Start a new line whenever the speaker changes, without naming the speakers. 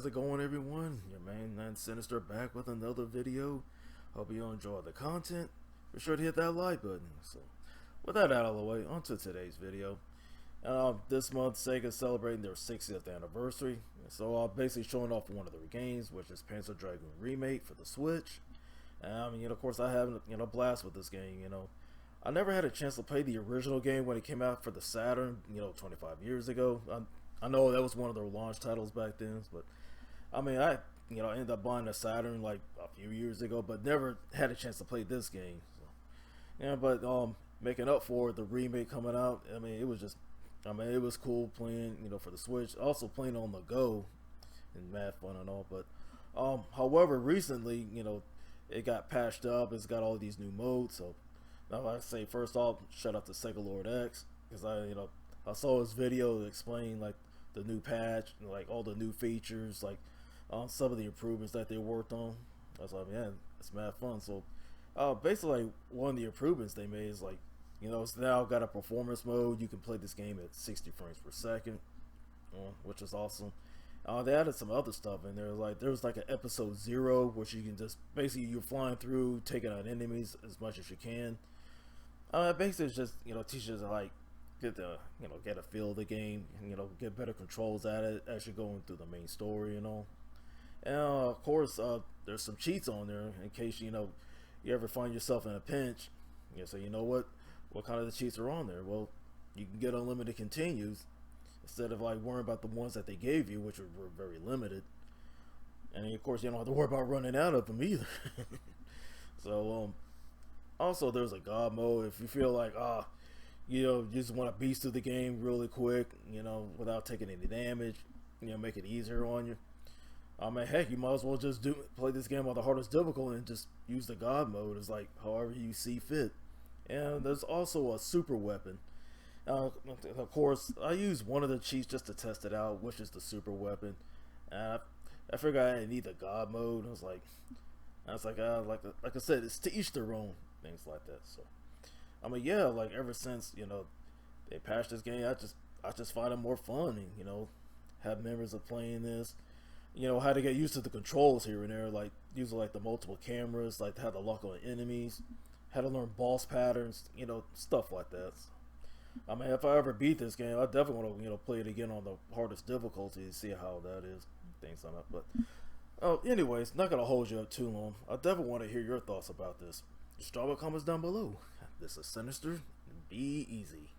how's it going, everyone? Your main man Sinister back with another video. Hope you enjoy the content. Be sure to hit that like button. So, with that out of the way, on to today's video. This month, Sega is celebrating their 60th anniversary. So, basically showing off one of their games, which is Panzer Dragoon Remake for the Switch. Of course, I have a blast with this game. I never had a chance to play the original game when it came out for the Saturn, 25 years ago. I know that was one of their launch titles back then, but I ended up buying a Saturn like a few years ago, but never had a chance to play this game. So, making up for the remake coming out, it was cool playing, for the Switch. Also playing on the go, and mad fun and all. But, however, recently, it got patched up. It's got all these new modes. So, now I say first off, shout out to Sega Lord X, because I saw his video to explain like the new patch and like all the new features, like some of the improvements that they worked on. I was like, man, it's mad fun. So basically, like, one of the improvements they made is like, it's now got a performance mode. You can play this game at 60 frames per second, which is awesome. They added some other stuff in there. Like there was like an episode 0, which you can just basically you're flying through, taking out enemies as much as you can. Basically, it's just teaches like get a feel of the game, get better controls at it as you're going through the main story and all. And of course, there's some cheats on there in case you ever find yourself in a pinch. So what kind of the cheats are on there? Well, you can get unlimited continues instead of like worrying about the ones that they gave you, which were very limited. And of course, you don't have to worry about running out of them either. So also there's a God mode if you feel like you just want to beast through the game really quick, without taking any damage, make it easier on you. Heck, you might as well just play this game on the hardest difficulty and just use the God mode as like however you see fit. And there's also a super weapon. Of course, I used one of the cheats just to test it out, which is the super weapon. I figured I didn't need the God mode. I was like I said, it's to each their own, things like that. So. Like ever since they patched this game, I just find it more fun, and have memories of playing this. How to get used to the controls here and there, like using like the multiple cameras, like how to lock on enemies, how to learn boss patterns, stuff like that. If I ever beat this game, I definitely want to play it again on the hardest difficulty to see how that is, things like that. But anyways, not gonna hold you up too long. I definitely want to hear your thoughts about this. Just drop a comments down below. This is Sinister. Be easy.